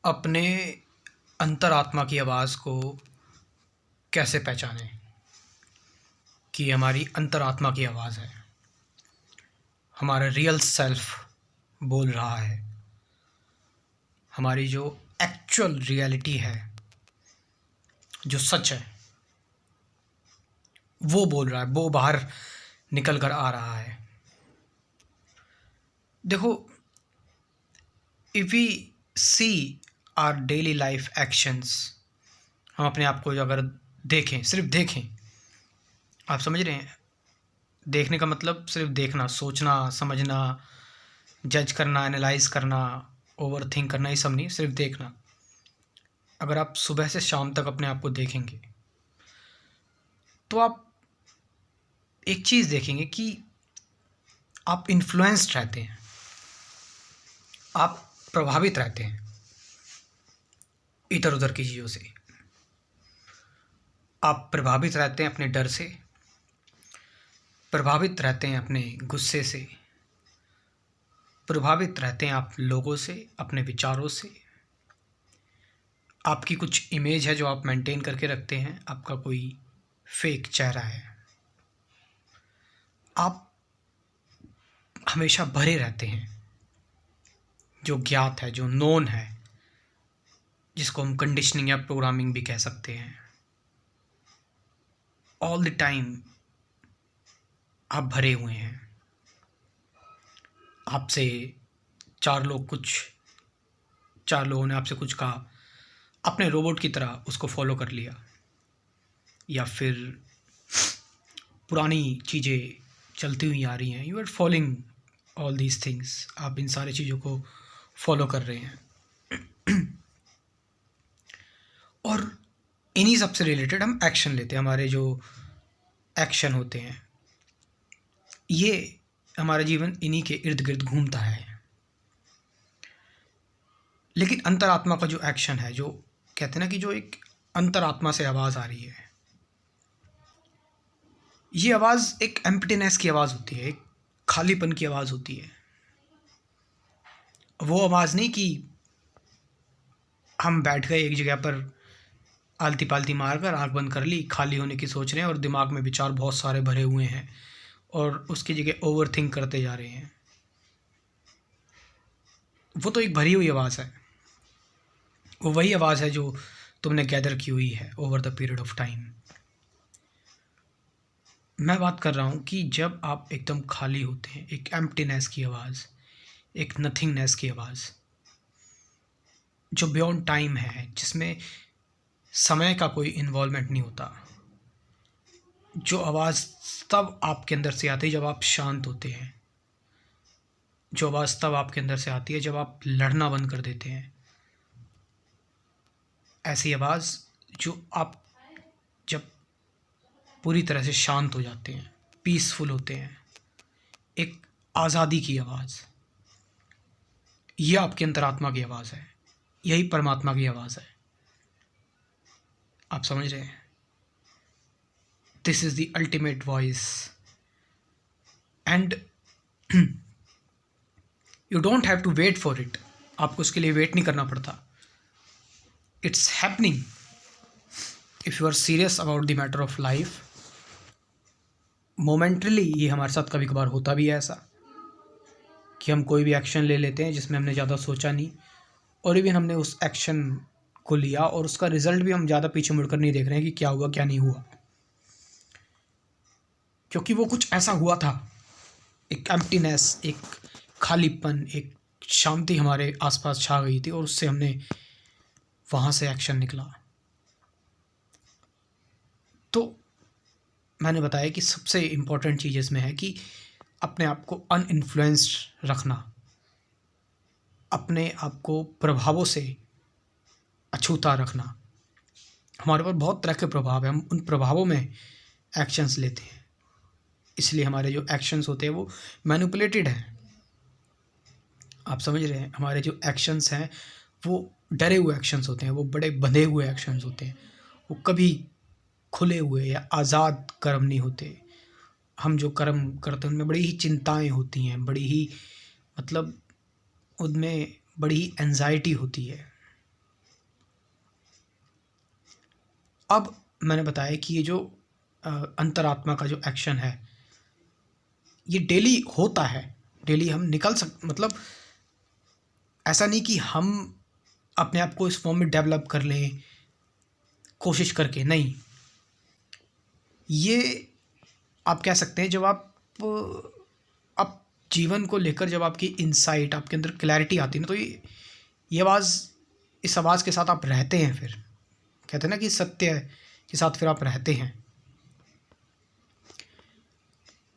अपने अंतरात्मा की आवाज़ को कैसे पहचानें कि हमारी अंतरात्मा की आवाज़ है, हमारा रियल सेल्फ बोल रहा है, हमारी जो एक्चुअल रियलिटी है, जो सच है, वो बोल रहा है, वो बाहर निकल कर आ रहा है। देखो, if we see our daily life actions, हम अपने आप को अगर देखें, सिर्फ देखें, आप समझ रहे हैं? देखने का मतलब सिर्फ देखना, सोचना, समझना, जज करना, एनालाइज करना, ओवर थिंक करना, ये सब नहीं, सिर्फ देखना। अगर आप सुबह से शाम तक अपने आप को देखेंगे तो आप एक चीज़ देखेंगे कि आप इन्फ्लुएंस्ड रहते हैं, आप प्रभावित रहते हैं इधर उधर की चीज़ों से। आप प्रभावित रहते हैं अपने डर से, प्रभावित रहते हैं अपने गुस्से से, प्रभावित रहते हैं आप लोगों से, अपने विचारों से। आपकी कुछ इमेज है जो आप मेंटेन करके रखते हैं, आपका कोई फेक चेहरा है। आप हमेशा भरे रहते हैं, जो ज्ञात है, जो नोन है, जिसको हम कंडीशनिंग या प्रोग्रामिंग भी कह सकते हैं। ऑल द टाइम आप भरे हुए हैं। आपसे चार लोगों ने आपसे कुछ कहा, अपने रोबोट की तरह उसको फॉलो कर लिया, या फिर पुरानी चीज़ें चलती हुई आ रही हैं, you are following all these things, आप इन सारी चीज़ों को फॉलो कर रहे हैं। और इन्हीं सब से रिलेटेड हम एक्शन लेते हैं। हमारे जो एक्शन होते हैं, ये हमारा जीवन इन्हीं के इर्द गिर्द घूमता है। लेकिन अंतरात्मा का जो एक्शन है, जो कहते हैं ना कि जो एक अंतरात्मा से आवाज़ आ रही है, ये आवाज़ एक एम्प्टीनेस की आवाज़ होती है, एक खालीपन की आवाज़ होती है। वो आवाज़ नहीं कि हम बैठ गए एक जगह पर, आलती पालती मार कर आँख बंद कर ली, खाली होने की सोच रहे हैं और दिमाग में विचार बहुत सारे भरे हुए हैं और उसकी जगह ओवर थिंक करते जा रहे हैं। वो तो एक भरी हुई आवाज़ है। वो वही आवाज़ है जो तुमने गैदर की हुई है over the period of time. मैं बात कर रहा हूँ कि जब आप एकदम खाली होते हैं, एक एम्प्टीनेस की आवाज़, एक नथिंगनेस की आवाज़, जो बियॉन्ड टाइम है, जिसमें समय का कोई इन्वॉल्वमेंट नहीं होता। जो आवाज़ तब आपके अंदर से आती है जब आप शांत होते हैं। जो आवाज़ तब आपके अंदर से आती है जब आप लड़ना बंद कर देते हैं। ऐसी आवाज़ जो आप जब पूरी तरह से शांत हो जाते हैं, पीसफुल होते हैं, एक आज़ादी की आवाज़। यह आपकी अंतरात्मा की आवाज़ है, यही परमात्मा की आवाज़ है। आप समझ रहे हैं? This is the ultimate voice and you don't have to wait for it. आपको उसके लिए वेट नहीं करना पड़ता। It's happening if you are serious about the matter of life. Momentarily ये हमारे साथ कभी कभार होता भी है ऐसा कि हम कोई भी एक्शन ले लेते हैं जिसमें हमने ज़्यादा सोचा नहीं, और इवन हमने उस एक्शन को लिया और उसका रिजल्ट भी हम ज़्यादा पीछे मुड़कर नहीं देख रहे हैं कि क्या हुआ क्या नहीं हुआ, क्योंकि वो कुछ ऐसा हुआ था। एक एम्प्टीनेस, एक खालीपन, एक शांति हमारे आसपास छा गई थी और उससे हमने वहाँ से एक्शन निकला। तो मैंने बताया कि सबसे इम्पोर्टेंट चीज़ इसमें है कि अपने आप को अनइन्फ्लुएंस्ड रखना, अपने आप को प्रभावों से अछूता रखना। हमारे ऊपर बहुत तरह के प्रभाव हैं, हम उन प्रभावों में एक्शंस लेते हैं, इसलिए हमारे जो एक्शंस होते हैं वो मैनिपुलेटेड हैं। आप समझ रहे हैं? हमारे जो एक्शंस हैं वो डरे हुए एक्शंस होते हैं, वो बड़े बंधे हुए एक्शंस होते हैं, वो कभी खुले हुए या आज़ाद कर्म नहीं होते। हम जो कर्म करते हैं उनमें बड़ी ही चिंताएं होती हैं, बड़ी ही मतलब उनमें बड़ी ही एंजाइटी होती है। अब मैंने बताया कि ये जो अंतरात्मा का जो एक्शन है ये डेली होता है, डेली हम मतलब ऐसा नहीं कि हम अपने आप को इस फॉर्म में डेवलप कर लें कोशिश करके, नहीं। ये आप कह सकते हैं जब आप जीवन को लेकर जब आपकी इनसाइट, आपके अंदर क्लैरिटी आती है ना, तो ये आवाज़, इस आवाज़ के साथ आप रहते हैं। फिर कहते हैं ना कि सत्य के साथ फिर आप रहते हैं।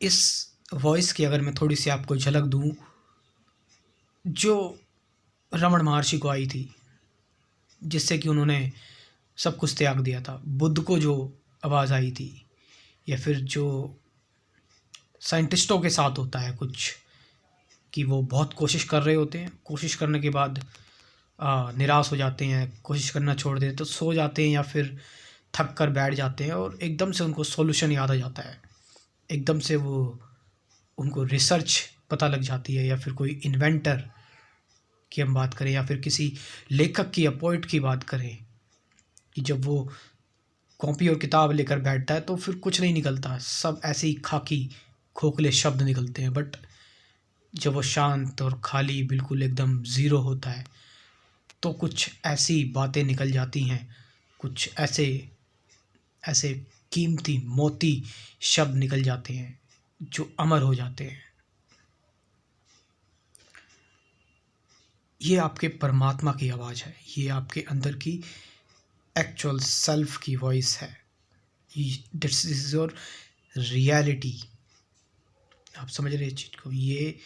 इस वॉइस की अगर मैं थोड़ी सी आपको झलक दूं, जो रमण महर्षि को आई थी, जिससे कि उन्होंने सब कुछ त्याग दिया था, बुद्ध को जो आवाज़ आई थी, या फिर जो साइंटिस्टों के साथ होता है कुछ, कि वो बहुत कोशिश कर रहे होते हैं, कोशिश करने के बाद निराश हो जाते हैं, कोशिश करना छोड़ देते तो सो जाते हैं, या फिर थक कर बैठ जाते हैं और एकदम से उनको सॉल्यूशन याद आ जाता है, एकदम से वो उनको रिसर्च पता लग जाती है, या फिर कोई इन्वेंटर की हम बात करें, या फिर किसी लेखक की या पोइट की बात करें, कि जब वो कॉपी और किताब लेकर बैठता है तो फिर कुछ नहीं निकलता, सब ऐसे ही खाकी खोखले शब्द निकलते हैं। बट जब वो शांत और खाली बिल्कुल एकदम ज़ीरो होता है तो कुछ ऐसी बातें निकल जाती हैं, कुछ ऐसे ऐसे कीमती मोती शब्द निकल जाते हैं जो अमर हो जाते हैं। ये आपके परमात्मा की आवाज़ है, ये आपके अंदर की एक्चुअल सेल्फ की वॉइस है, दिस इज़ योर रियलिटी। आप समझ रहे हैं इस चीज़ को, ये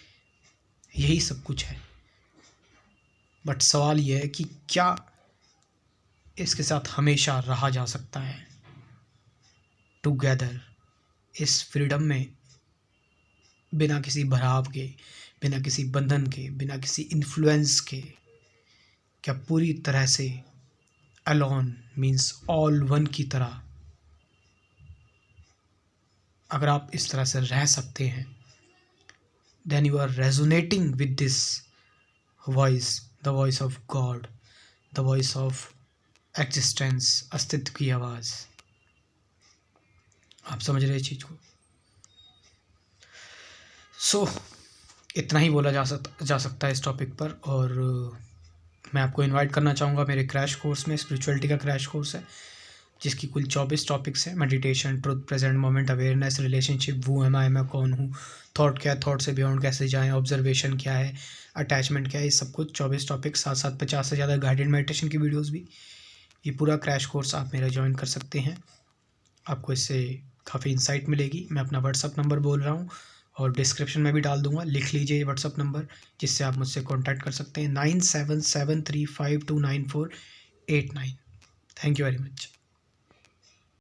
यही सब कुछ है। बट सवाल ये है कि क्या इसके साथ हमेशा रहा जा सकता है टुगेदर, इस फ्रीडम में, बिना किसी भराव के, बिना किसी बंधन के, बिना किसी इन्फ्लुएंस के? क्या पूरी तरह से अलोन मीन्स ऑल वन की तरह अगर आप इस तरह से रह सकते हैं, then you are resonating with this voice, the voice of God, the voice of existence, अस्तित्व की आवाज़। आप समझ रहे हैं चीज़ को? सो इतना ही बोला जा सकता है इस टॉपिक पर। और मैं आपको इनवाइट करना चाहूँगा मेरे क्रैश कोर्स में, स्पिरिचुअलिटी का क्रैश कोर्स है, जिसकी कुल 24 टॉपिक्स हैं। Meditation, truth, present moment, awareness, relationship, वो एम आई, मैं कौन हूँ, थॉट क्या है, थॉट से बियॉन्ड कैसे जाएं, ऑब्जर्वेशन क्या है, अटैचमेंट क्या है, ये सब कुछ 24 टॉपिक, साथ साथ 50 से ज़्यादा गाइडेड मेडिटेशन की वीडियोस भी। ये पूरा क्रैश कोर्स आप मेरा ज्वाइन कर सकते हैं, आपको इससे काफ़ी इंसाइट मिलेगी। मैं अपना व्हाट्सअप नंबर बोल रहा हूँ और डिस्क्रिप्शन में भी डाल दूँगा, लिख लीजिए ये व्हाट्सअप नंबर, जिससे आप मुझसे कॉन्टैक्ट कर सकते हैं, 9773529489। Thank you very much.